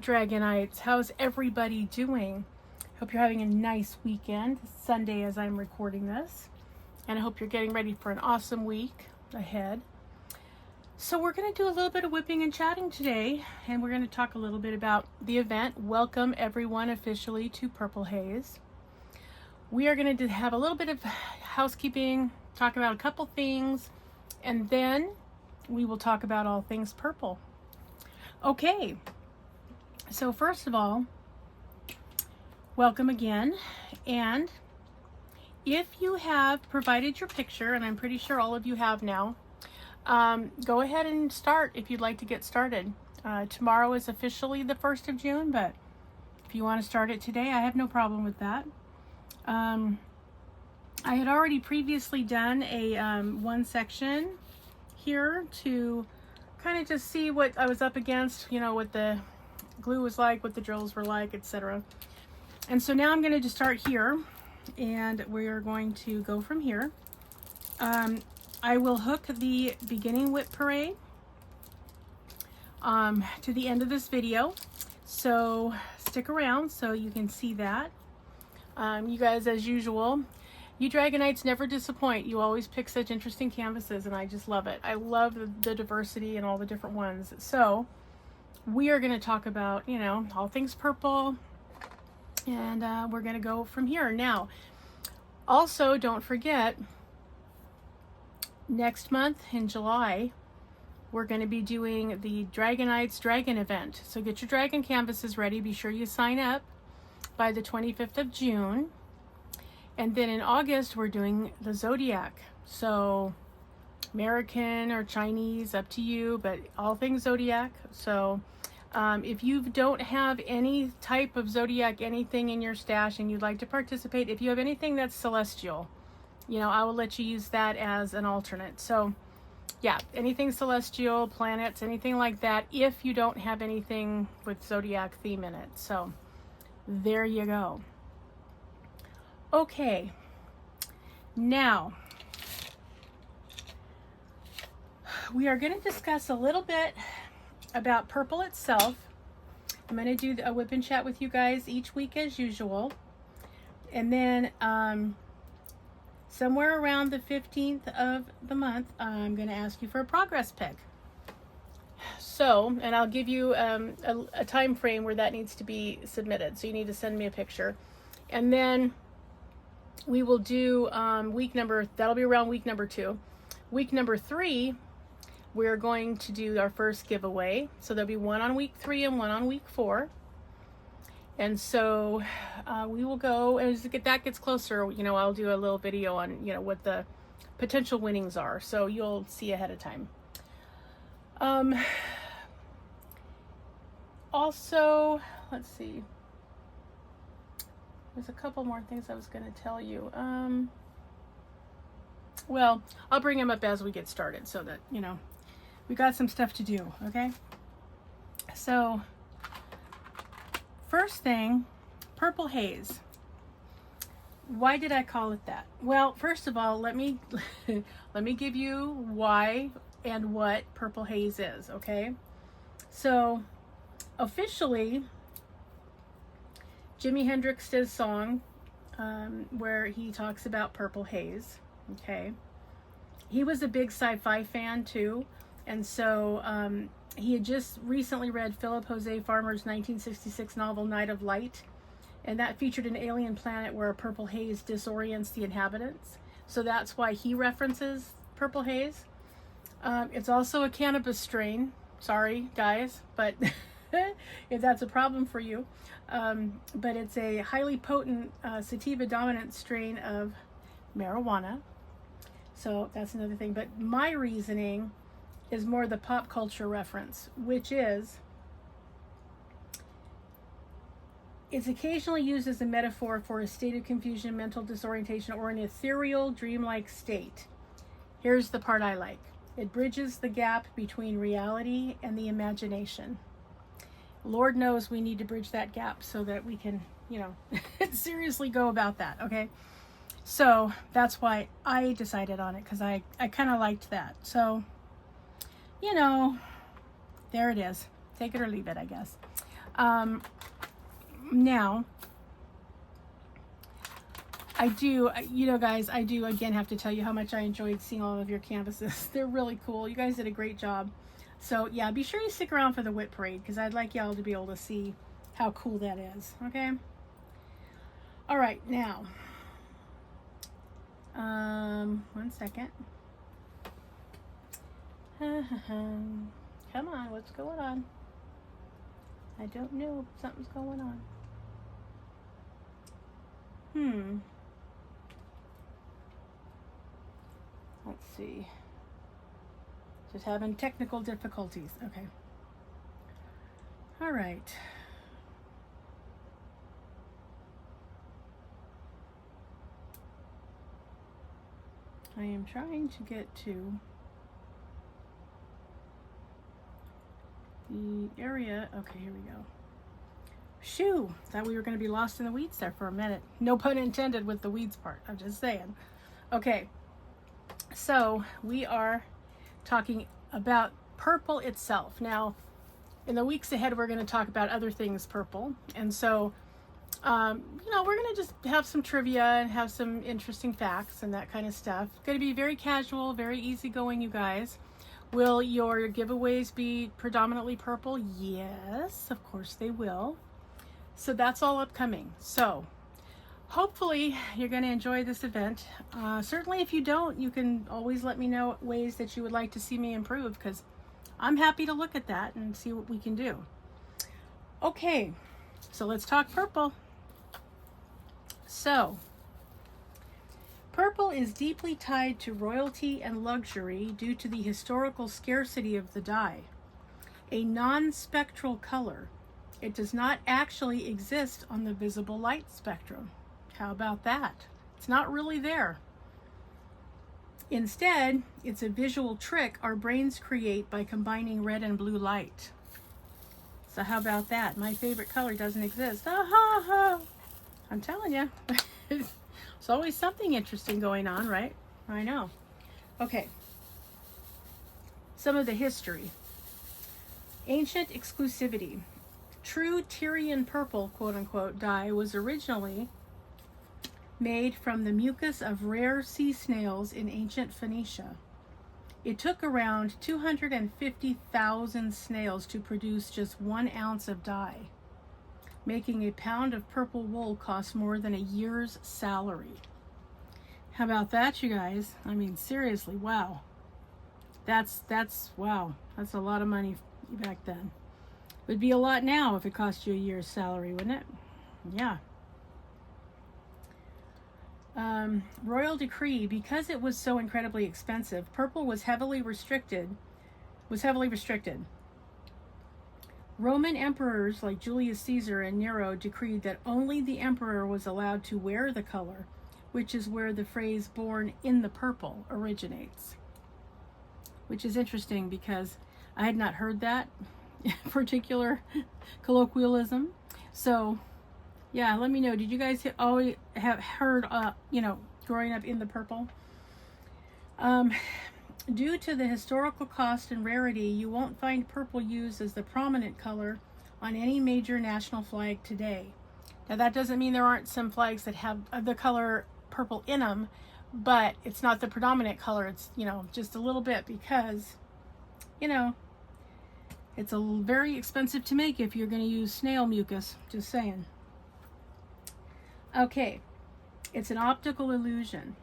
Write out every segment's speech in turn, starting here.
Dragonites? How's everybody doing? Hope you're having a nice weekend. It's Sunday as I'm recording this. And I hope you're getting ready for an awesome week ahead. So we're going to do a little bit of whipping and chatting today. And we're going to talk a little bit about the event. Welcome everyone officially to Purple Haze. We are going to have a little bit of housekeeping, talk about a couple things, and then we will talk about all things purple. Okay, so first of all, welcome again. And if you have provided your picture, and I'm pretty sure all of you have now, go ahead and start if you'd like to get started. Tomorrow is officially the 1st of June, but if you want to start it today, I have no problem with that. I had already previously done a one section here to kind of just see what I was up against, you know, what the glue was like, what the drills were like, etc. And so now I'm going to just start here, and we're going to go from here. I will hook the beginning WIP Parade to the end of this video, so stick around so you can see that. You guys, as usual, you Dragonites never disappoint. You always pick such interesting canvases, and I just love it. I love the diversity and all the different ones. So we are going to talk about, you know, all things purple, and we're going to go from here. Now, also, don't forget, next month in July, we're going to be doing the Dragonites Dragon event. So get your dragon canvases ready. Be sure you sign up by the 25th of June. And then in August, we're doing the Zodiac. So American or Chinese, up to you, but all things Zodiac. So if you don't have any type of Zodiac, anything in your stash, and you'd like to participate, if you have anything that's celestial, you know, I will let you use that as an alternate. So yeah, anything celestial, planets, anything like that, if you don't have anything with Zodiac theme in it. So there you go. Okay, now we are going to discuss a little bit about purple itself. I'm going to do a whip and chat with you guys each week as usual. And then somewhere around the 15th of the month, I'm going to ask you for a progress pic. So, and I'll give you a time frame where that needs to be submitted. So you need to send me a picture. And then we will do that'll be around week number 2. Week number 3, we're going to do our first giveaway. So there'll be one on week 3 and one on week 4. And so we will go, as that gets closer, you know, I'll do a little video on, you know, what the potential winnings are. So you'll see ahead of time. Also, let's see. There's a couple more things I was going to tell you. Well, I'll bring them up as we get started so that, you know, we got some stuff to do, okay? So, first thing, Purple Haze. Why did I call it that? Well, first of all, let me give you why and what Purple Haze is, okay? So, officially, Jimi Hendrix's song, where he talks about purple haze, okay? He was a big sci-fi fan too, and so he had just recently read Philip Jose Farmer's 1966 novel Night of Light, and that featured an alien planet where a purple haze disorients the inhabitants. So that's why he references purple haze. It's also a cannabis strain. Sorry, guys, but if that's a problem for you. But it's a highly potent sativa dominant strain of marijuana. So that's another thing. But my reasoning is more the pop culture reference, which is it's occasionally used as a metaphor for a state of confusion, mental disorientation, or an ethereal, dreamlike state. Here's the part I like. It bridges the gap between reality and the imagination. Lord knows we need to bridge that gap so that we can, you know, seriously go about that, okay? So that's why I decided on it, because I kind of liked that. So, you know, there it is. Take it or leave it, I guess. Now, I do, you know, guys, I do again have to tell you how much I enjoyed seeing all of your canvases. They're really cool. You guys did a great job. So yeah, be sure you stick around for the WIP Parade because I'd like y'all to be able to see how cool that is. Okay. All right, now, 1 second. Come on, what's going on? I don't know. Something's going on. Let's see. Just having technical difficulties. Okay. All right. I am trying to get to the area. Okay, here we go. Shoo! Thought we were going to be lost in the weeds there for a minute. No pun intended with the weeds part. I'm just saying. Okay. So we are talking about purple itself. Now, in the weeks ahead, we're going to talk about other things purple. And so, you know, we're going to just have some trivia and have some interesting facts and that kind of stuff. Going to be very casual, very easygoing, you guys. Will your giveaways be predominantly purple? Yes, of course they will. So that's all upcoming. So hopefully you're going to enjoy this event. Certainly if you don't, you can always let me know ways that you would like to see me improve because I'm happy to look at that and see what we can do. Okay, so let's talk purple. So, purple is deeply tied to royalty and luxury due to the historical scarcity of the dye. A non-spectral color, it does not actually exist on the visible light spectrum. How about that? It's not really there. Instead, it's a visual trick our brains create by combining red and blue light. So how about that? My favorite color doesn't exist. I'm telling you. There's always something interesting going on, right? I know. Okay. Some of the history. Ancient exclusivity. True Tyrian purple, quote unquote, dye was originally made from the mucus of rare sea snails in ancient Phoenicia. It took around 250,000 snails to produce just 1 ounce of dye, making a pound of purple wool cost more than a year's salary. How about that, you guys? I mean, seriously, wow. That's wow. That's a lot of money back then. It would be a lot now if it cost you a year's salary, wouldn't it? Yeah. Royal decree, because it was so incredibly expensive, purple was heavily restricted. Roman emperors like Julius Caesar and Nero decreed that only the emperor was allowed to wear the color, which is where the phrase "born in the purple" originates. Which is interesting because I had not heard that particular colloquialism. So yeah, let me know. Did you guys always have heard, you know, growing up in the purple? Due to the historical cost and rarity, you won't find purple used as the prominent color on any major national flag today. Now, that doesn't mean there aren't some flags that have the color purple in them, but it's not the predominant color. It's, you know, just a little bit because, you know, it's very expensive to make if you're going to use snail mucus. Just saying. Okay, it's an optical illusion.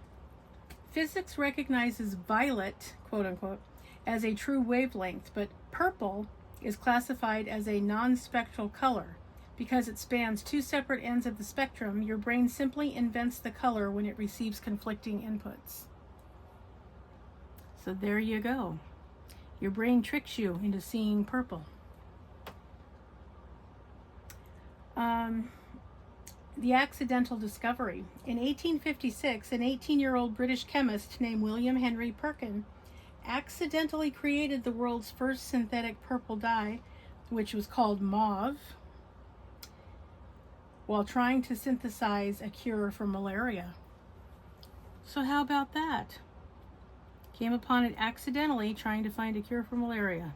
Physics recognizes violet, quote unquote, as a true wavelength, but purple is classified as a non-spectral color. Because it spans 2 separate ends of the spectrum, your brain simply invents the color when it receives conflicting inputs. So there you go. Your brain tricks you into seeing purple. The accidental discovery. In 1856, an 18-year-old British chemist named William Henry Perkin accidentally created the world's first synthetic purple dye, which was called mauve, while trying to synthesize a cure for malaria. So how about that? Came upon it accidentally trying to find a cure for malaria.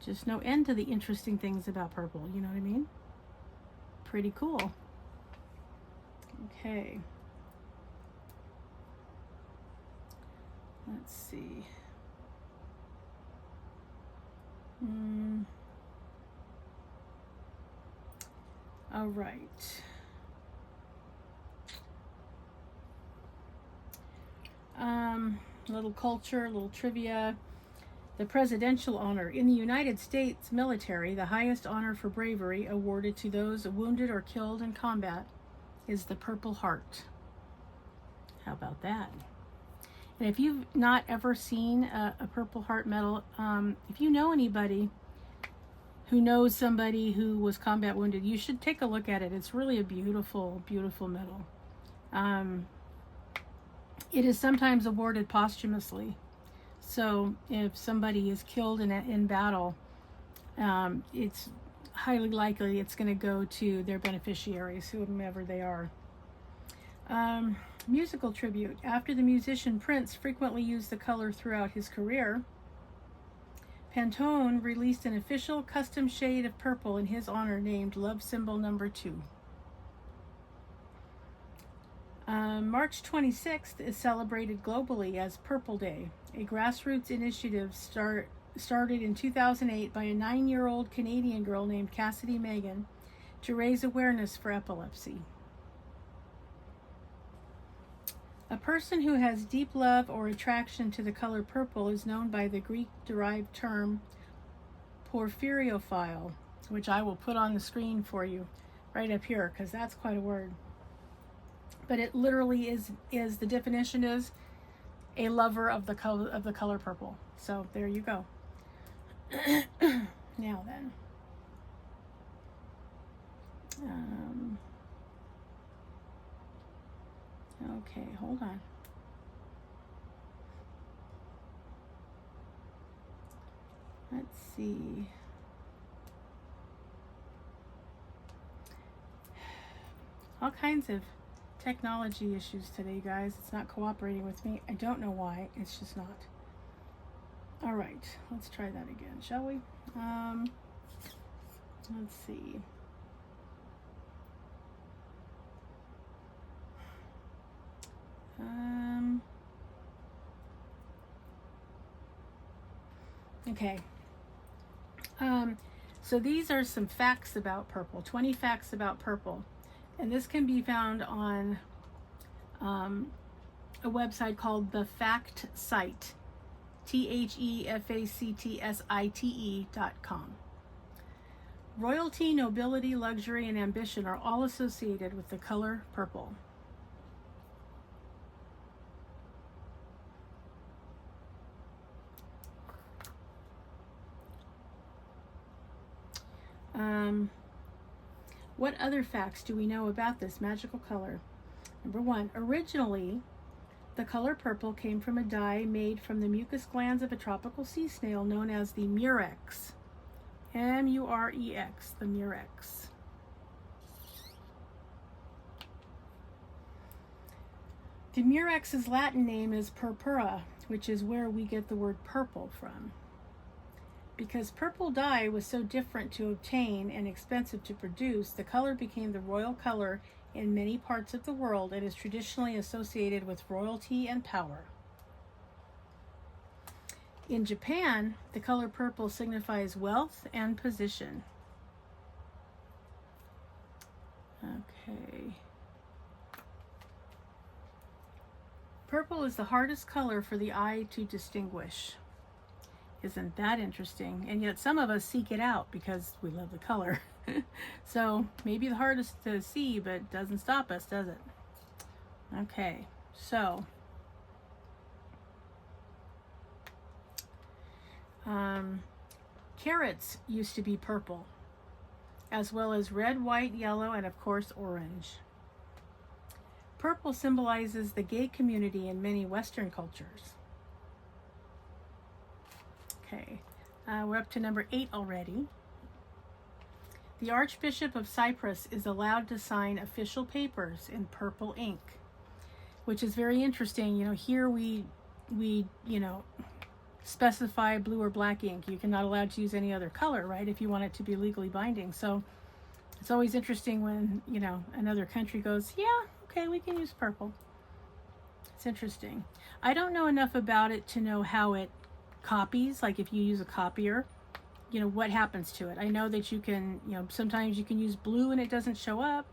Just no end to the interesting things about purple, you know what I mean? Pretty cool. Okay. Let's see. All right. Little culture, little trivia. The presidential honor in the United States military, the highest honor for bravery awarded to those wounded or killed in combat, is the Purple Heart. How about that? And if you've not ever seen a Purple Heart medal, if you know anybody who knows somebody who was combat wounded, you should take a look at it. It's really a beautiful, beautiful medal. It is sometimes awarded posthumously. So if somebody is killed in battle, it's highly likely it's going to go to their beneficiaries, whomever they are. Musical tribute. After the musician Prince frequently used the color throughout his career, Pantone released an official custom shade of purple in his honor named Love Symbol No. 2. March 26th is celebrated globally as Purple Day, a grassroots initiative started in 2008 by a 9-year-old Canadian girl named Cassidy Megan to raise awareness for epilepsy. A person who has deep love or attraction to the color purple is known by the Greek-derived term porphyriophile, which I will put on the screen for you right up here because that's quite a word. But it literally is the definition is a lover of the color purple. So there you go. Now then. Okay, hold on. Let's see. All kinds of technology issues today, guys. It's not cooperating with me. I don't know why. It's just not. All right, let's try that again, shall we? Let's see. Okay. So these are some facts about purple. 20 facts about purple. And this can be found on a website called The Fact Site, TheFactsite.com. Royalty, nobility, luxury, and ambition are all associated with the color purple. What other facts do we know about this magical color? Number 1, originally, the color purple came from a dye made from the mucus glands of a tropical sea snail known as the murex. M-U-R-E-X, the murex. The murex's Latin name is purpura, which is where we get the word purple from. Because purple dye was so different to obtain and expensive to produce, the color became the royal color in many parts of the world and is traditionally associated with royalty and power. In Japan, the color purple signifies wealth and position. Okay. Purple is the hardest color for the eye to distinguish. Isn't that interesting? And yet some of us seek it out because we love the color. So maybe the hardest to see, but doesn't stop us, does it? Okay, so carrots used to be purple, as well as red, white, yellow, and of course orange. Purple symbolizes the gay community in many Western cultures. Okay, we're up to number 8 already. The Archbishop of Cyprus is allowed to sign official papers in purple ink, which is very interesting. You know, here we specify blue or black ink. You're not allowed to use any other color, right, if you want it to be legally binding. So it's always interesting when, you know, another country goes, yeah, okay, we can use purple. It's interesting. I don't know enough about it to know how it copies, like if you use a copier, you know, what happens to it. I know that you can, you know, sometimes you can use blue and it doesn't show up.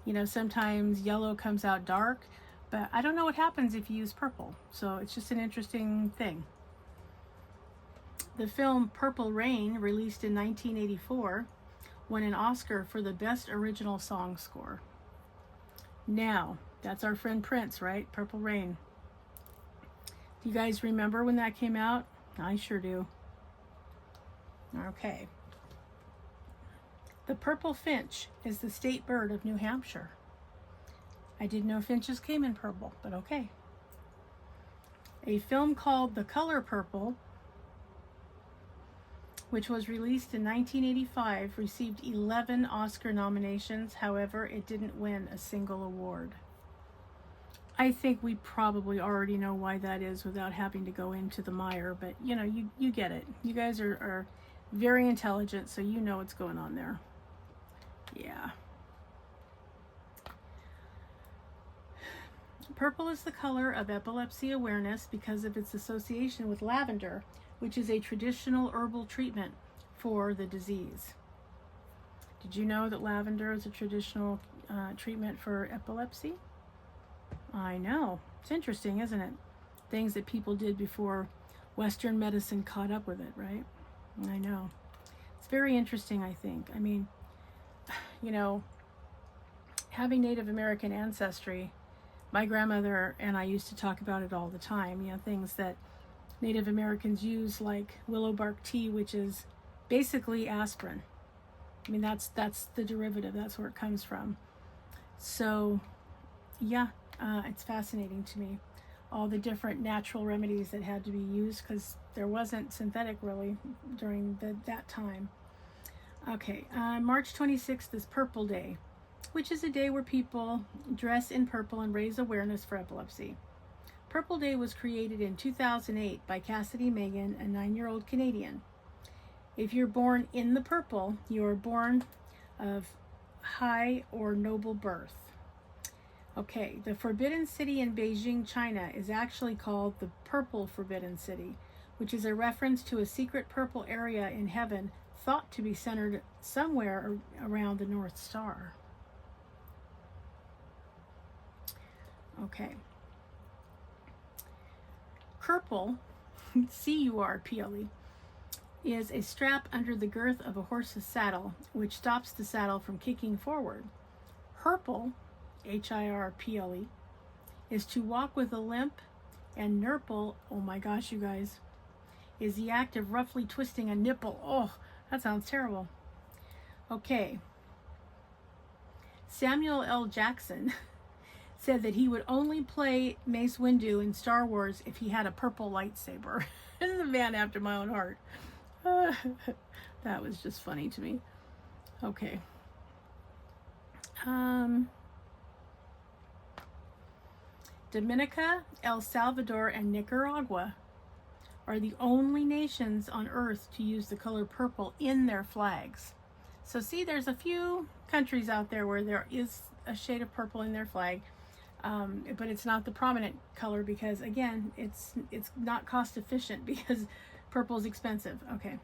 You know, sometimes yellow comes out dark, but I don't know what happens if you use purple. So it's just an interesting thing. The film Purple Rain, released in 1984, won an Oscar for the Best Original Song Score. Now, that's our friend Prince, right? Purple Rain. Do you guys remember when that came out? I sure do. Okay. The purple finch is the state bird of New Hampshire. I didn't know finches came in purple, but okay. A film called The Color Purple, which was released in 1985, received 11 Oscar nominations. However, it didn't win a single award. I think we probably already know why that is without having to go into the mire, but you know, you get it. You guys are very intelligent, so you know what's going on there. Yeah. Purple is the color of epilepsy awareness because of its association with lavender, which is a traditional herbal treatment for the disease. Did you know that lavender is a traditional treatment for epilepsy? I know. It's interesting, isn't it? Things that people did before Western medicine caught up with it, right? I know. It's very interesting, I think. I mean, you know, having Native American ancestry, my grandmother and I used to talk about it all the time. You know, things that Native Americans use, like willow bark tea, which is basically aspirin. I mean, that's the derivative. That's where it comes from. So, yeah, it's fascinating to me. All the different natural remedies that had to be used because there wasn't synthetic really during that time. Okay, March 26th is Purple Day, which is a day where people dress in purple and raise awareness for epilepsy. Purple Day was created in 2008 by Cassidy Megan, a 9-year-old Canadian. If you're born in the purple, you are born of high or noble birth. Okay, the Forbidden City in Beijing, China is actually called the Purple Forbidden City, which is a reference to a secret purple area in heaven thought to be centered somewhere around the North Star. Okay. Curple, C-U-R-P-L-E, is a strap under the girth of a horse's saddle, which stops the saddle from kicking forward. Hirple, H-I-R-P-L-E, is to walk with a limp, and nurple, oh my gosh, you guys, is the act of roughly twisting a nipple. Oh, that sounds terrible. Okay. Samuel L. Jackson said that he would only play Mace Windu in Star Wars if he had a purple lightsaber. This is a man after my own heart. That was just funny to me. Okay. Dominica, El Salvador, and Nicaragua are the only nations on Earth to use the color purple in their flags. So see, there's a few countries out there where there is a shade of purple in their flag, but it's not the prominent color because, again, it's not cost efficient because purple is expensive. Okay.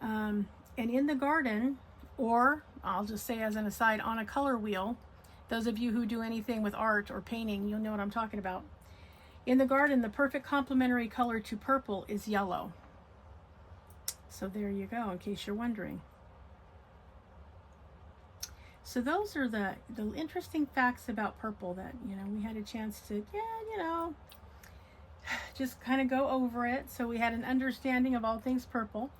And in the garden, or I'll just say as an aside, on a color wheel, those of you who do anything with art or painting, you'll know what I'm talking about. In the garden, the perfect complementary color to purple is yellow. So there you go, in case you're wondering. So those are the interesting facts about purple that, you know, we had a chance to, just kind of go over it. So we had an understanding of all things purple.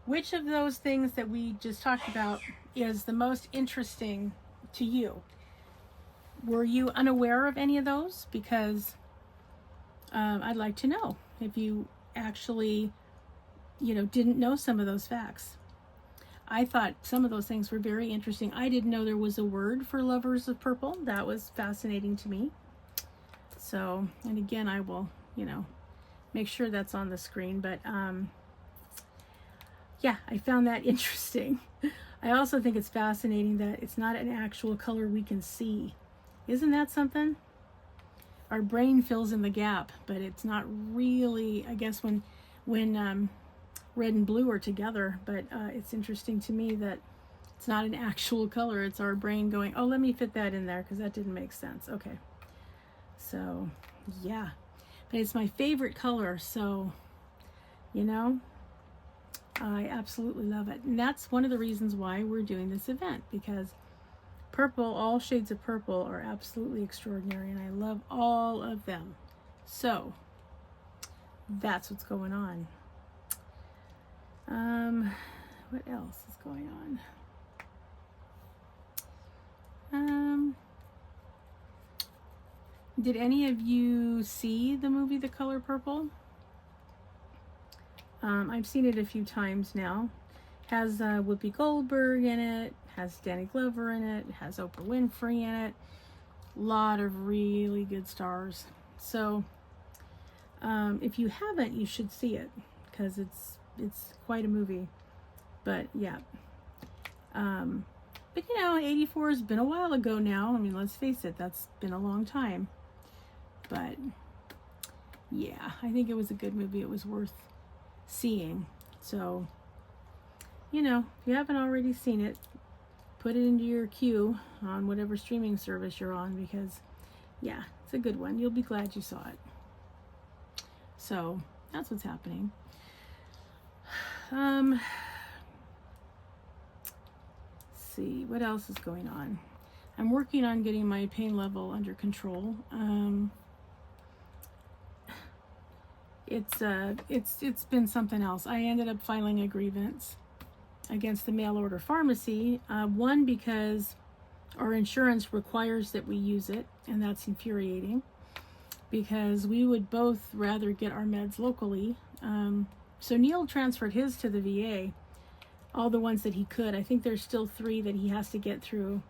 Which of those things that we just talked about is the most interesting to you? Were you unaware of any of those? Because I'd like to know if you actually, didn't know some of those facts. I thought some of those things were very interesting. I didn't know there was a word for lovers of purple. That was fascinating to me. So, and again, I will, make sure that's on the screen. But yeah, I found that interesting. I also think it's fascinating that it's not an actual color we can see. Isn't that something? Our brain fills in the gap, but it's not really, I guess, when red and blue are together. But it's interesting to me that it's not an actual color. It's our brain going, oh, let me fit that in there because that didn't make sense. Okay. So, yeah. But it's my favorite color, so, you know, I absolutely love it. And that's one of the reasons why we're doing this event, because purple, all shades of purple are absolutely extraordinary, and I love all of them. So, that's what's going on. What else is going on? Did any of you see the movie The Color Purple? I've seen it a few times now. Has Whoopi Goldberg in it, has Danny Glover in it, has Oprah Winfrey in it. A lot of really good stars. So if you haven't, you should see it, because it's quite a movie. But yeah. But you know, 84 has been a while ago now. I mean, let's face it, that's been a long time. But yeah, I think it was a good movie. It was worth seeing. So, you know, if you haven't already seen it, put it into your queue on whatever streaming service you're on, because yeah, it's a good one. You'll be glad you saw it. So that's what's happening. Let's see, what else is going on? I'm working on getting my pain level under control. It's been something else. I ended up filing a grievance against the mail order pharmacy. One, because our insurance requires that we use it, and that's infuriating, because we would both rather get our meds locally. So Neil transferred his to the VA, all the ones that he could. I think there's still 3 that he has to get through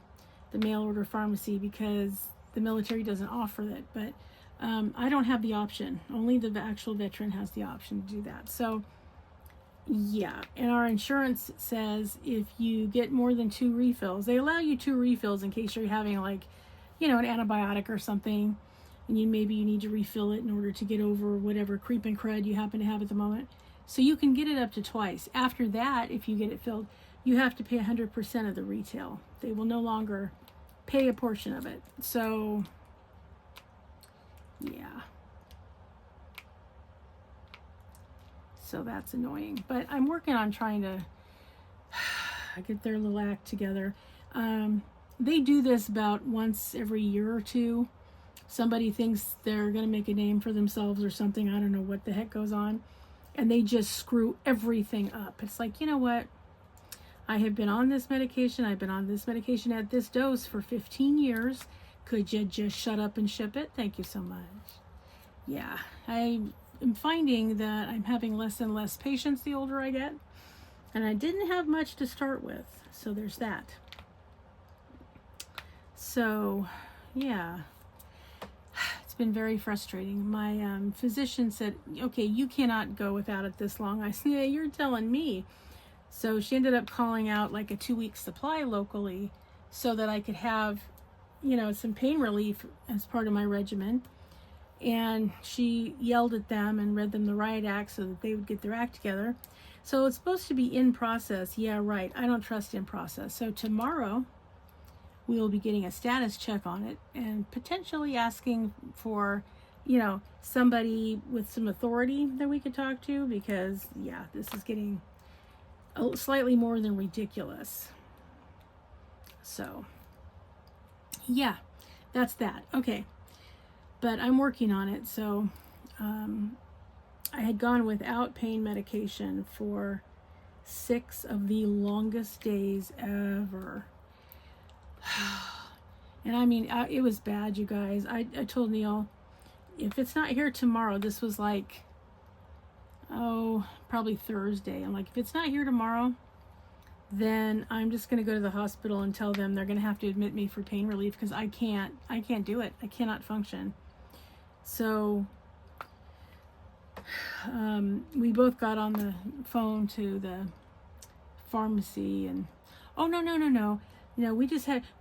the mail order pharmacy because the military doesn't offer it. But I don't have the option. Only the actual veteran has the option to do that. So yeah, and our insurance says if you get more than 2 refills, they allow you 2 refills in case you're having, like, you know, an antibiotic or something, and maybe you need to refill it in order to get over whatever creep and crud you happen to have at the moment. So you can get it up to twice. After that, if you get it filled, you have to pay 100% of the retail. They will no longer pay a portion of it. So yeah. So that's annoying. But I'm working on trying to get their little act together. They do this about once every year or two. Somebody thinks they're going to make a name for themselves or something. I don't know what the heck goes on. And they just screw everything up. It's like, you know what? I have been on this medication. I've been on this medication at this dose for 15 years. Could you just shut up and ship it? Thank you so much. Yeah, I am finding that I'm having less and less patience the older I get. And I didn't have much to start with. So there's that. So, yeah. It's been very frustrating. My physician said, okay, you cannot go without it this long. I said, yeah, you're telling me. So she ended up calling out like a 2-week supply locally so that I could have, you know, some pain relief as part of my regimen. And she yelled at them and read them the riot act so that they would get their act together. So it's supposed to be in process. Yeah, right. I don't trust in process. So tomorrow we will be getting a status check on it and potentially asking for, you know, somebody with some authority that we could talk to, because yeah, this is getting slightly more than ridiculous. So yeah, that's that. Okay. But I'm working on it. So I had gone without pain medication for 6 of the longest days ever. And I mean, it was bad, you guys. I told Neil, if it's not here tomorrow, this was like, probably Thursday. I'm like, if it's not here tomorrow, then I'm just going to go to the hospital and tell them they're going to have to admit me for pain relief, because I can't do it. I cannot function. So we both got on the phone to the pharmacy and, oh, no.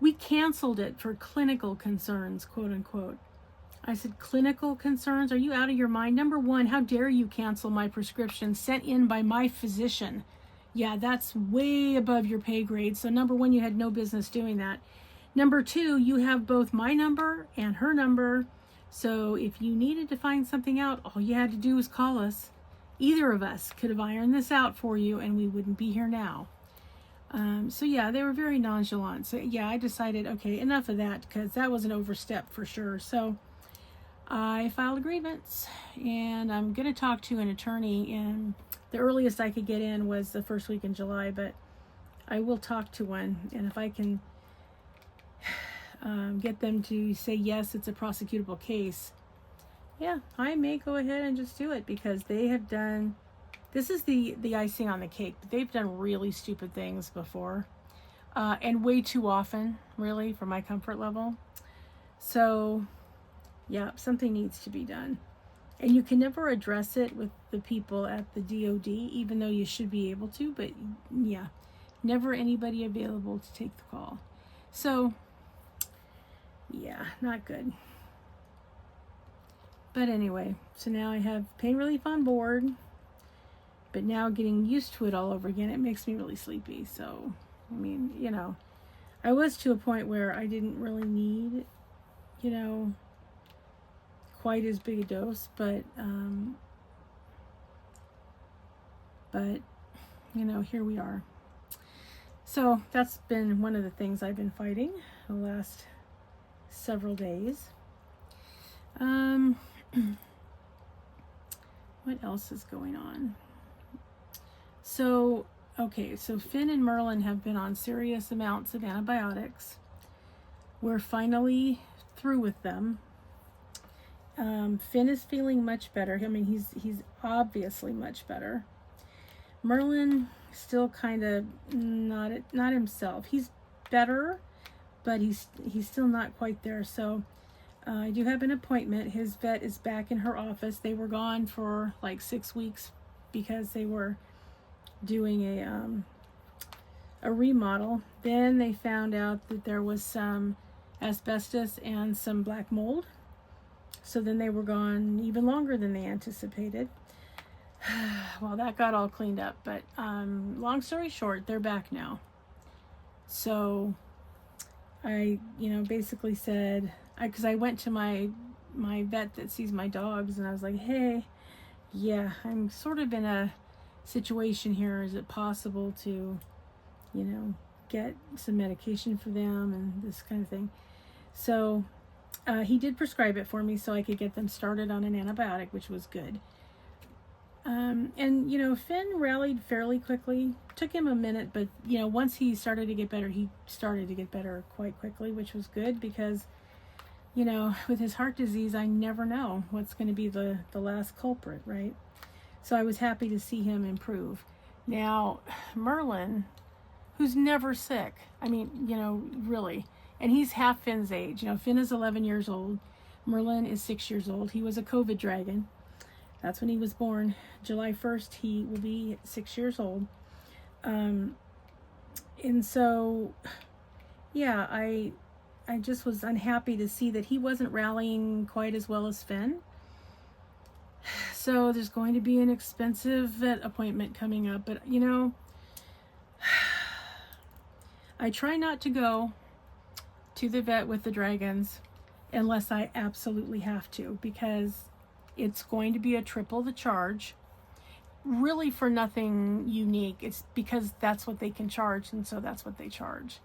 We canceled it for clinical concerns, quote unquote. I said, clinical concerns? Are you out of your mind? Number one, how dare you cancel my prescription sent in by my physician? Yeah, that's way above your pay grade. So number one, you had no business doing that. Number two, you have both my number and her number. So if you needed to find something out, all you had to do was call us. Either of us could have ironed this out for you and we wouldn't be here now. So yeah, they were very nonchalant. So yeah, I decided, okay, enough of that, because that was an overstep for sure. So I filed a grievance, and I'm going to talk to an attorney, and the earliest I could get in was the first week in July, but I will talk to one, and if I can get them to say yes, it's a prosecutable case, yeah, I may go ahead and just do it, because they have done, this is the icing on the cake, but they've done really stupid things before, and way too often, really, for my comfort level. So yeah, something needs to be done. And you can never address it with the people at the DOD, even though you should be able to, but yeah, never anybody available to take the call. So yeah, not good. But anyway, so now I have pain relief on board, but now getting used to it all over again, it makes me really sleepy. So, I mean, I was to a point where I didn't really need, quite as big a dose, but here we are. So that's been one of the things I've been fighting the last several days. What else is going on? So Finn and Merlin have been on serious amounts of antibiotics. We're finally through with them. Finn is feeling much better. I mean, he's obviously much better. Merlin still kind of not himself. He's better, but he's still not quite there. So I do have an appointment. His vet is back in her office. They were gone for like 6 weeks because they were doing a remodel. Then they found out that there was some asbestos and some black mold. So then they were gone even longer than they anticipated. Well, that got all cleaned up, but long story short, they're back now. So I, basically said, because I went to my vet that sees my dogs, and I was like, hey, yeah, I'm sort of in a situation here. Is it possible to, get some medication for them and this kind of thing? So he did prescribe it for me so I could get them started on an antibiotic, which was good. And, Finn rallied fairly quickly. Took him a minute, but, once he started to get better, he started to get better quite quickly, which was good because, with his heart disease, I never know what's going to be the last culprit, right? So I was happy to see him improve. Now, Merlin, who's never sick, I mean, really, and he's half Finn's age. Finn is 11 years old. Merlin is 6 years old. He was a COVID dragon. That's when he was born. July 1st, he will be 6 years old. And so, yeah, I just was unhappy to see that he wasn't rallying quite as well as Finn. So there's going to be an expensive vet appointment coming up. But, I try not to go to the vet with the dragons unless I absolutely have to, because it's going to be a triple the charge, really for nothing unique. It's because that's what they can charge, and so that's what they charge.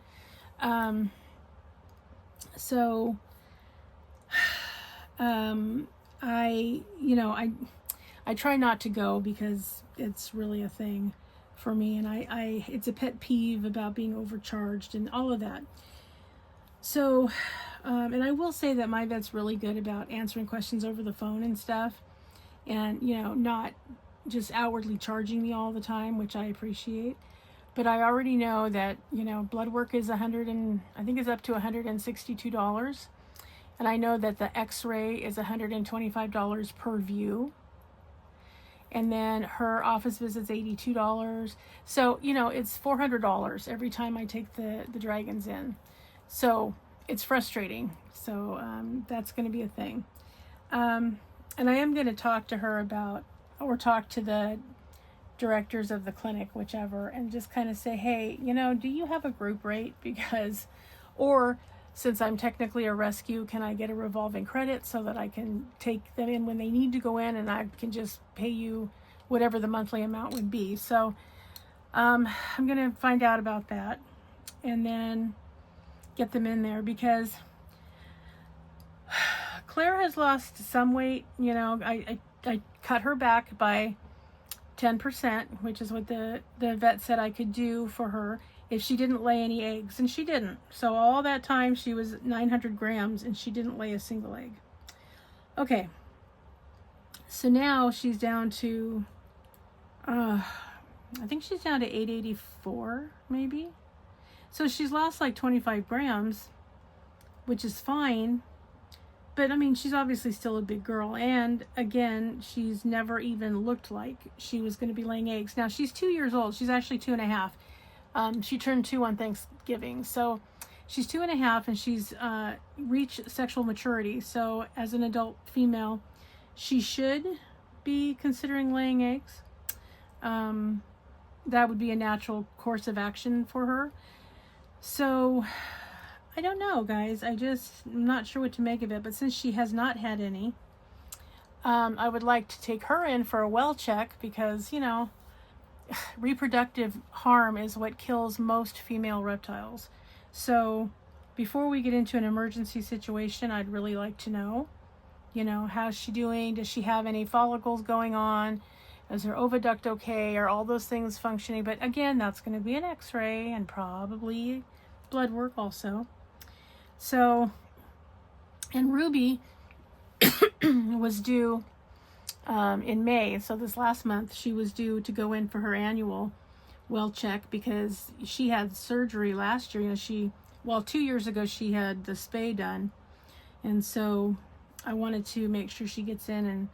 I try not to go because it's really a thing for me, and it's a pet peeve about being overcharged and all of that. So, and I will say that my vet's really good about answering questions over the phone and stuff, and, not just outwardly charging me all the time, which I appreciate. But I already know that, blood work is I think it's up to $162. And I know that the x-ray is $125 per view. And then her office visit's $82. So, you know, it's $400 every time I take the dragons in. So it's frustrating. So that's going to be a thing. And I am going to talk to her about, or talk to the directors of the clinic, whichever, and just kind of say, hey, you know, do you have a group rate? Because, or since I'm technically a rescue, can I get a revolving credit so that I can take them in when they need to go in, and I can just pay you whatever the monthly amount would be. So I'm going to find out about that and then get them in there, because Claire has lost some weight. You know, I cut her back by 10%, which is what the vet said I could do for her if she didn't lay any eggs, and she didn't. So all that time she was 900 grams and she didn't lay a single egg. Okay, so now she's down to I think she's down to 884 maybe. So she's lost like 25 grams, which is fine. But I mean, she's obviously still a big girl. And again, she's never even looked like she was going to be laying eggs. Now, she's 2 years old. She's actually 2.5. She turned 2 on Thanksgiving. So she's 2.5, and she's reached sexual maturity. So as an adult female, she should be considering laying eggs. That would be a natural course of action for her. So I don't know, guys. I'm not sure what to make of it. But since she has not had any, I would like to take her in for a well check, because, you know, reproductive harm is what kills most female reptiles. So before we get into an emergency situation, I'd really like to know, you know, how's she doing? Does she have any follicles going on? Is her oviduct okay? Are all those things functioning? But again, that's going to be an x-ray and probably blood work also. So, and Ruby was due in May. So this last month, she was due to go in for her annual well check, because she had surgery last year. You know, 2 years ago, she had the spay done. And so I wanted to make sure she gets in and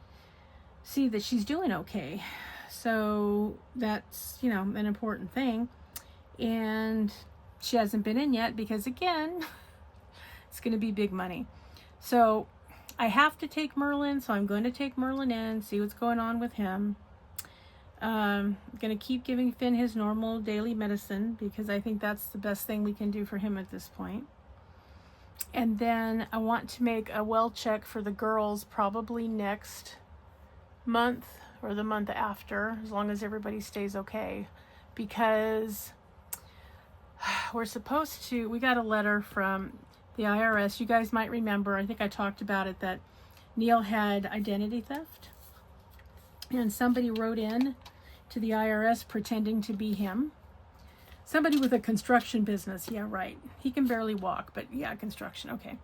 see that she's doing okay. So that's, you know, an important thing. And she hasn't been in yet because, again, it's going to be big money. So I have to take Merlin, so I'm going to take Merlin in, see what's going on with him. I'm going to keep giving Finn his normal daily medicine, because I think that's the best thing we can do for him at this point. And then I want to make a well check for the girls probably next month or the month after, as long as everybody stays okay, because we got a letter from the IRS. You guys might remember, I think I talked about it, that Neil had identity theft, and somebody wrote in to the IRS pretending to be him. Somebody with a construction business. Yeah, right. He can barely walk, but yeah, construction. Okay.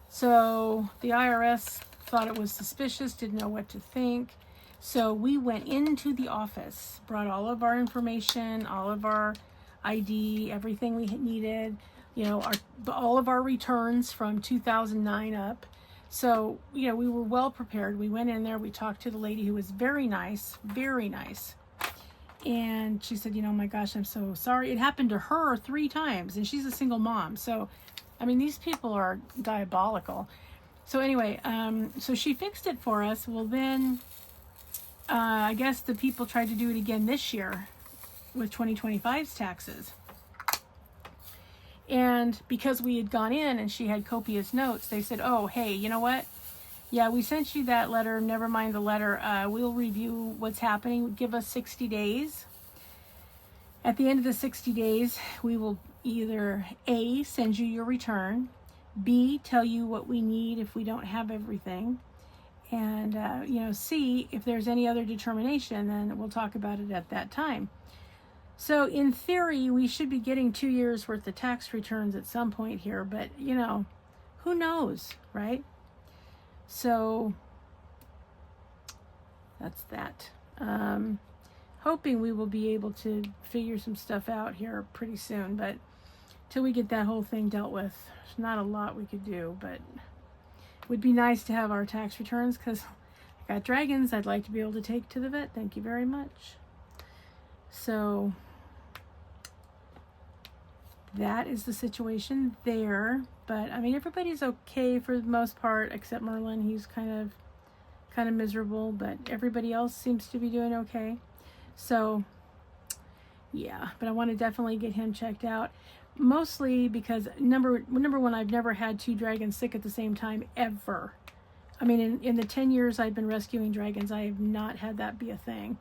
So the IRS thought it was suspicious, didn't know what to think. So we went into the office, brought all of our information, all of our ID, everything we needed, you know, all of our returns from 2009 up. So, you know, we were well prepared. We went in there, we talked to the lady, who was very nice, very nice. And she said, you know, my gosh, I'm so sorry. It happened to her 3 times, and she's a single mom. So, I mean, these people are diabolical. So anyway, so she fixed it for us. Well, then I guess the people tried to do it again this year with 2025's taxes. And because we had gone in and she had copious notes, they said, oh, hey, you know what? Yeah, we sent you that letter. Never mind the letter. We'll review what's happening. Give us 60 days. At the end of the 60 days, we will either A, send you your return, B, tell you what we need if we don't have everything, and, you know, C, if there's any other determination, then we'll talk about it at that time. So in theory, we should be getting 2 years worth of tax returns at some point here, but, you know, who knows, right? So that's that. Hoping we will be able to figure some stuff out here pretty soon, but till we get that whole thing dealt with, there's not a lot we could do, but it would be nice to have our tax returns, because I got dragons I'd like to be able to take to the vet. Thank you very much. So that is the situation there. But I mean, everybody's okay for the most part, except Merlin. He's kind of miserable, but everybody else seems to be doing okay. So yeah, but I want to definitely get him checked out. Mostly because number one, I've never had 2 dragons sick at the same time ever. I mean, in the 10 years I've been rescuing dragons, I have not had that be a thing.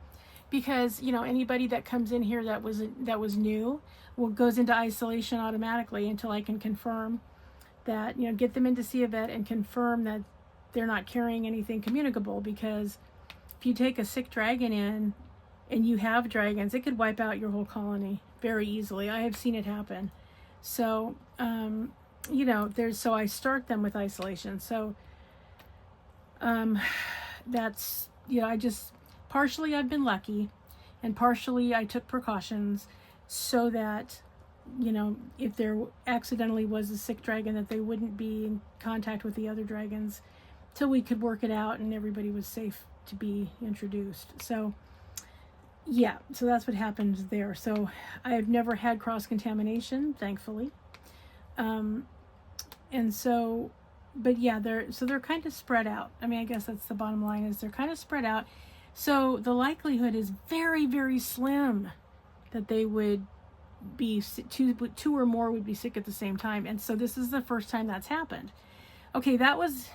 Because, you know, anybody that comes in here that was new, well, goes into isolation automatically until I can confirm that, you know, get them in to see a vet and confirm that they're not carrying anything communicable. Because if you take a sick dragon in and you have dragons, it could wipe out your whole colony very easily. I have seen it happen. So, you know, so I start them with isolation. So, that's, you know, partially I've been lucky, and partially I took precautions so that, you know, if there accidentally was a sick dragon, that they wouldn't be in contact with the other dragons till we could work it out and everybody was safe to be introduced. So, yeah, so that's what happens there. So I've never had cross-contamination, thankfully. And so, but yeah, they're kind of spread out. I mean, I guess that's the bottom line, is they're kind of spread out. So the likelihood is very, very slim that they would be two or more would be sick at the same time. And so this is the first time that's happened. Okay, that was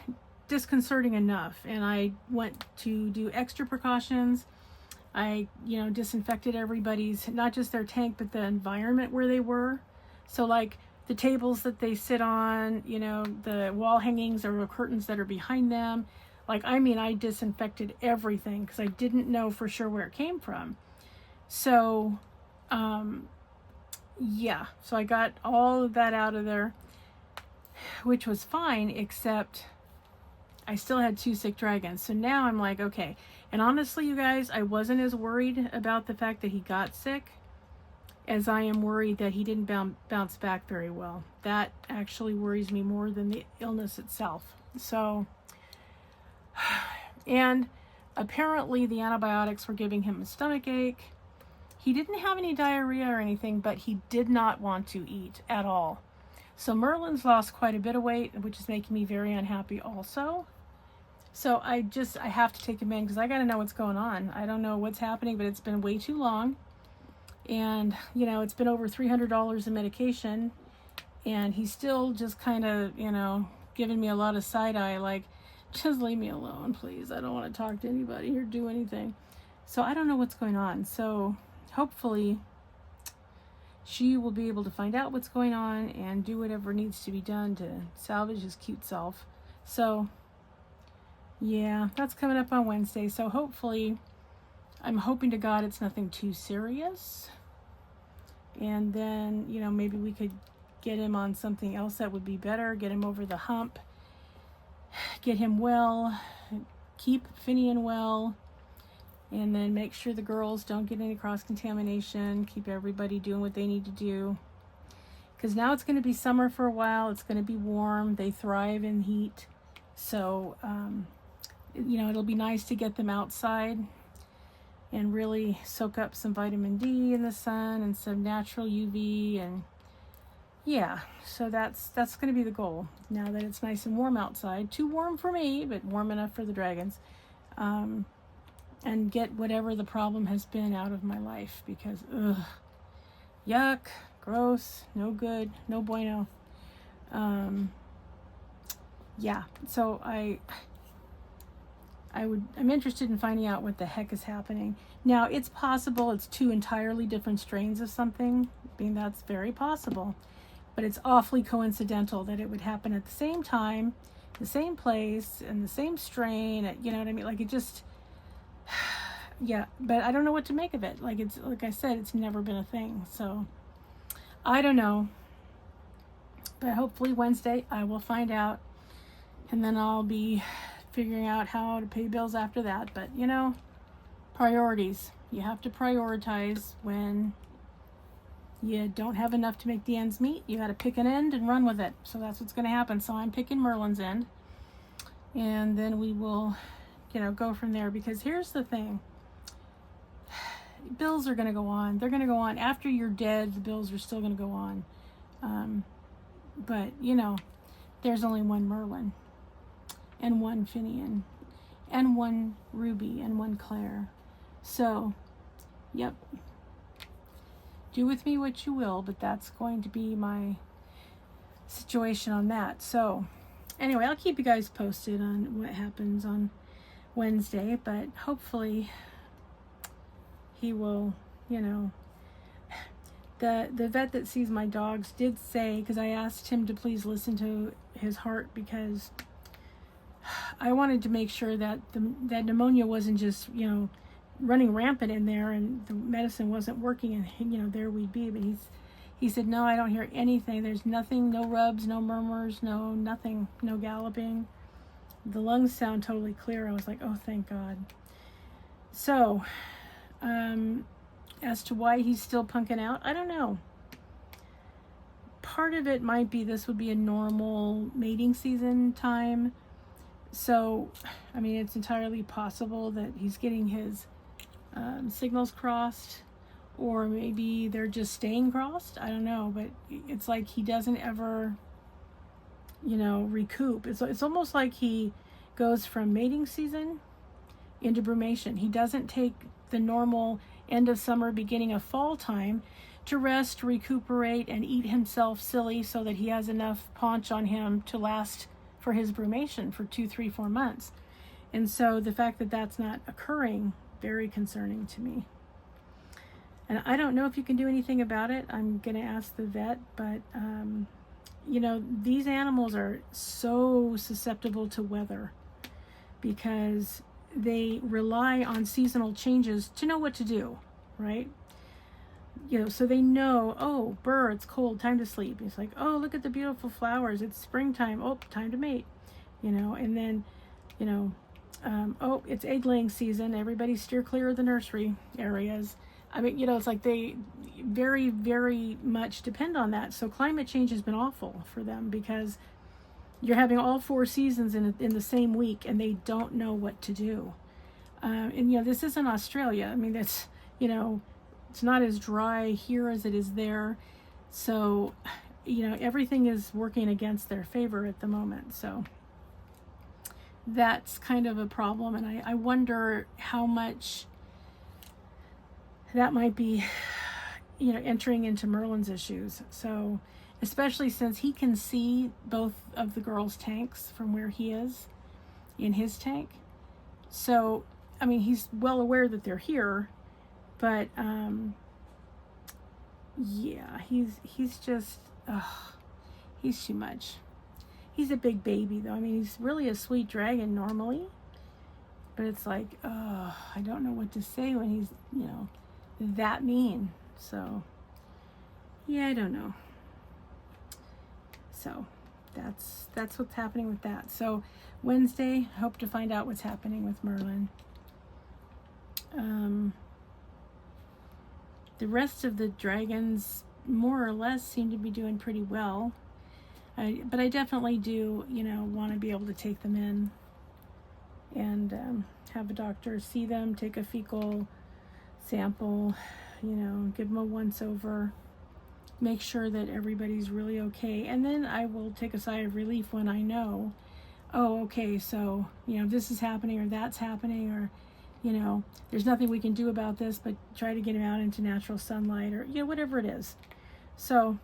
disconcerting enough. And I went to do extra precautions. I, you know, disinfected everybody's, not just their tank, but the environment where they were. So like the tables that they sit on, you know, the wall hangings or the curtains that are behind them. Like, I mean, I disinfected everything because I didn't know for sure where it came from. So, yeah, so I got all of that out of there, which was fine, except I still had 2 sick dragons. So now I'm like, okay. And honestly, you guys, I wasn't as worried about the fact that he got sick as I am worried that he didn't bounce back very well. That actually worries me more than the illness itself. So, and apparently the antibiotics were giving him a stomach ache. He didn't have any diarrhea or anything, but he did not want to eat at all. So Merlin's lost quite a bit of weight, which is making me very unhappy also. So I have to take him in because I got to know what's going on. I don't know what's happening, but it's been way too long. And, you know, it's been over $300 in medication. And he's still just kind of, you know, giving me a lot of side eye, like, just leave me alone, please. I don't want to talk to anybody or do anything. So I don't know what's going on. So hopefully she will be able to find out what's going on and do whatever needs to be done to salvage his cute self. So yeah, that's coming up on Wednesday. So hopefully, I'm hoping to God it's nothing too serious. And then, you know, maybe we could get him on something else that would be better, get him over the hump, get him well, keep Finian well, and then make sure the girls don't get any cross-contamination, keep everybody doing what they need to do. Because now it's going to be summer for a while, it's going to be warm, they thrive in heat. So, you know, it'll be nice to get them outside and really soak up some vitamin D in the sun and some natural UV, and yeah, so that's going to be the goal now that it's nice and warm outside. Too warm for me, but warm enough for the dragons. And get whatever the problem has been out of my life, because yuck, gross, no good, no bueno. Yeah, so I'm interested in finding out what the heck is happening. Now, it's possible it's 2 entirely different strains of something. I mean, that's very possible. But it's awfully coincidental that it would happen at the same time, the same place, and the same strain. You know what I mean? Like, it just, yeah. But I don't know what to make of it. Like, it's, like I said, it's never been a thing. So, I don't know. But hopefully Wednesday I will find out. And then I'll be figuring out how to pay bills after that. But, you know, priorities. You have to prioritize when you don't have enough to make the ends meet. You got to pick an end and run with it. So that's what's going to happen. So I'm picking Merlin's end. And then we will go from there, because here's the thing. Bills are going to go on. They're going to go on. After you're dead, the bills are still going to go on. But, there's only one Merlin, and one Finian, and one Ruby, and one Claire. So, yep. Do with me what you will, but that's going to be my situation on that. So, anyway, I'll keep you guys posted on what happens on Wednesday, but hopefully he will, the vet that sees my dogs did say, because I asked him to please listen to his heart, because I wanted to make sure that that pneumonia wasn't just, running rampant in there and the medicine wasn't working, and, there we'd be. But he said, no, I don't hear anything. There's nothing, no rubs, no murmurs, no nothing, no galloping. The lungs sound totally clear. I was like, oh, thank God. So, as to why he's still punking out, I don't know. Part of it might be this would be a normal mating season time. So, it's entirely possible that he's getting his signals crossed, or maybe they're just staying crossed. I don't know, but it's like he doesn't ever, recoup. It's almost like he goes from mating season into brumation. He doesn't take the normal end of summer, beginning of fall time to rest, recuperate, and eat himself silly so that he has enough paunch on him to last for his brumation for 2, 3, 4 months. And so the fact that that's not occurring, very concerning to me. And I don't know if you can do anything about it. I'm going to ask the vet, but these animals are so susceptible to weather because they rely on seasonal changes to know what to do, right? So they know, oh, burr, it's cold, time to sleep. It's like, oh, look at the beautiful flowers, it's springtime, oh, time to mate, and then, oh, it's egg laying season, everybody steer clear of the nursery areas. It's like they very, very much depend on that. So climate change has been awful for them because you're having all 4 seasons in the same week, and they don't know what to do. And this isn't Australia. That's, it's not as dry here as it is there. So, everything is working against their favor at the moment. So that's kind of a problem. And I wonder how much that might be, entering into Merlin's issues. So, especially since he can see both of the girls' tanks from where he is in his tank. So, he's well aware that they're here, but, yeah, he's just, he's too much. He's a big baby, though. He's really a sweet dragon normally, but it's like, I don't know what to say when he's, that mean. So, yeah, I don't know. So that's what's happening with that. So Wednesday, hope to find out what's happening with Merlin. The rest of the dragons more or less seem to be doing pretty well. But I definitely do, want to be able to take them in and have a doctor see them, take a fecal sample, give them a once over, make sure that everybody's really okay. And then I will take a sigh of relief when I know, oh, okay, so, this is happening or that's happening, or, there's nothing we can do about this, but try to get him out into natural sunlight, or, whatever it is. So,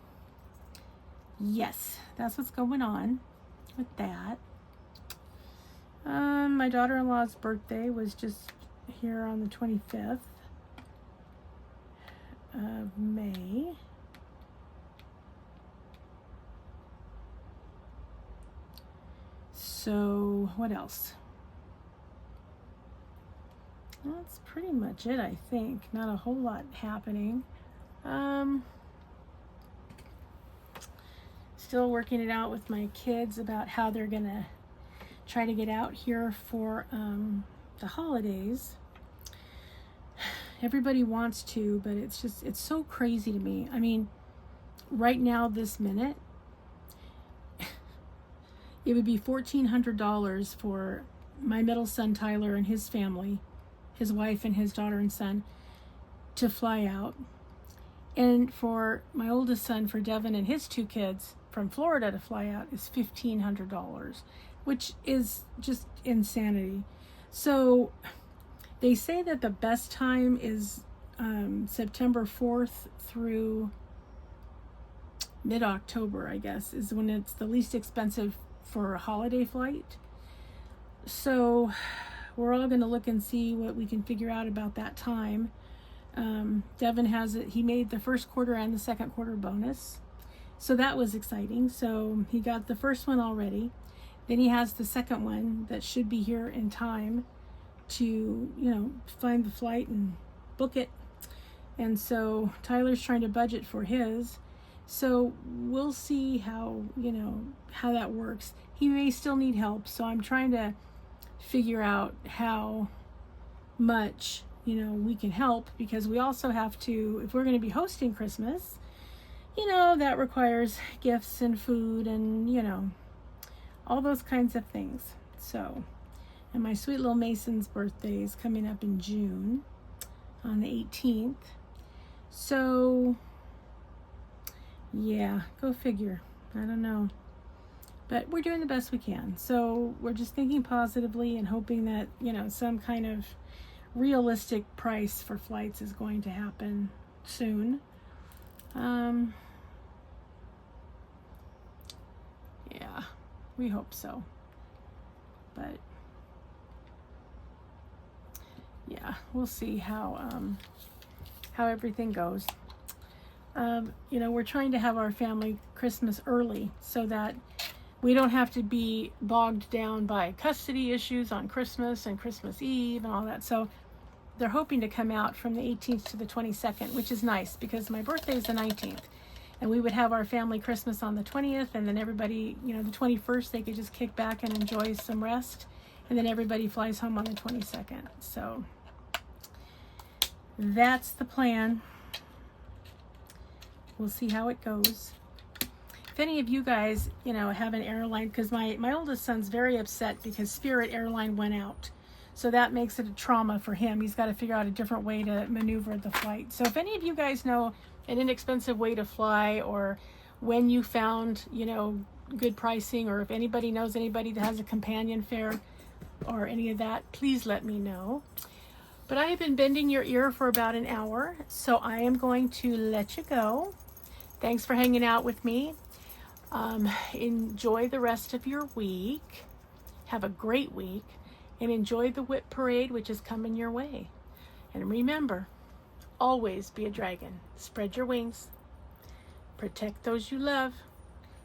yes, that's what's going on with that. My daughter-in-law's birthday was just here on the 25th of May. So, what else? That's pretty much it, I think. Not a whole lot happening. Still working it out with my kids about how they're gonna try to get out here for the holidays. Everybody wants to, but it's so crazy to me. Right now, this minute, it would be $1,400 for my middle son Tyler and his family, his wife and his daughter and son, to fly out. And for my oldest son, for Devin and his 2 kids from Florida to fly out is $1,500, which is just insanity. So they say that the best time is September 4th through mid-October, I guess, is when it's the least expensive for a holiday flight. So we're all going to look and see what we can figure out about that time. Devin has it. He made the first quarter and the second quarter bonus. So that was exciting. So he got the first one already. Then he has the second one that should be here in time to, find the flight and book it. And so Tyler's trying to budget for his. So we'll see how that works. He may still need help. So I'm trying to figure out how much, we can help, because we also have to, if we're going to be hosting Christmas, that requires gifts and food and, all those kinds of things. So, and my sweet little Mason's birthday is coming up in June on the 18th. So, yeah, go figure. I don't know. But we're doing the best we can. So we're just thinking positively and hoping that, some kind of realistic price for flights is going to happen soon. Yeah, we hope so. But yeah, we'll see how everything goes. We're trying to have our family Christmas early so that we don't have to be bogged down by custody issues on Christmas and Christmas Eve and all that. So they're hoping to come out from the 18th to the 22nd, which is nice because my birthday is the 19th. And we would have our family Christmas on the 20th, and then everybody, the 21st, they could just kick back and enjoy some rest. And then everybody flies home on the 22nd. So that's the plan. We'll see how it goes. If any of you guys, have an airline, because my oldest son's very upset because Spirit Airline went out. So that makes it a trauma for him. He's got to figure out a different way to maneuver the flight. So if any of you guys know an inexpensive way to fly, or when you found, good pricing, or if anybody knows anybody that has a companion fare or any of that, please let me know. But I have been bending your ear for about an hour, so I am going to let you go. Thanks for hanging out with me. Enjoy the rest of your week. Have a great week. And enjoy the WIP Parade, which is coming your way. And remember, always be a dragon. Spread your wings. Protect those you love.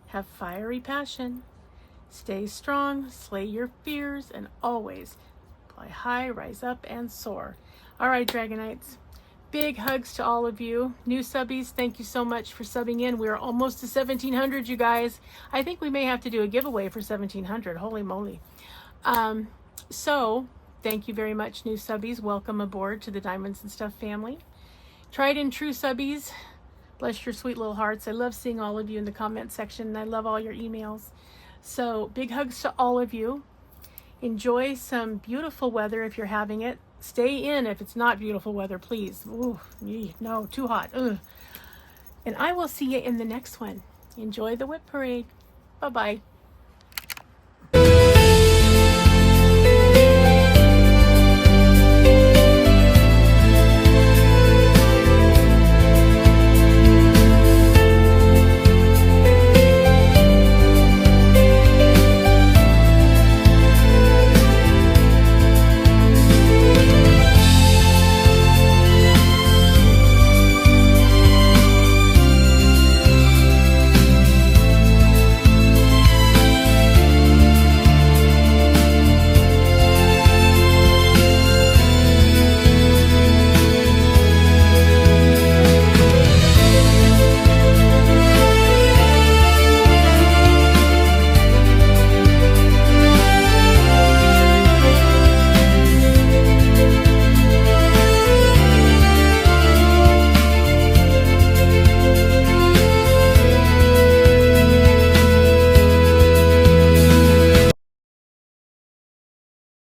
Have fiery passion. Stay strong, slay your fears, and always fly high, rise up, and soar. All right, Dragonites. Big hugs to all of you. New subbies, thank you so much for subbing in. We're almost to 1,700, you guys. I think we may have to do a giveaway for 1,700. Holy moly. So, thank you very much, new subbies. Welcome aboard to the Diamonds and Stuff family. Tried and true subbies, bless your sweet little hearts. I love seeing all of you in the comment section, and I love all your emails. So, big hugs to all of you. Enjoy some beautiful weather if you're having it. Stay in if it's not beautiful weather, please. Ooh, no, too hot. Ugh. And I will see you in the next one. Enjoy the WIP Parade. Bye-bye.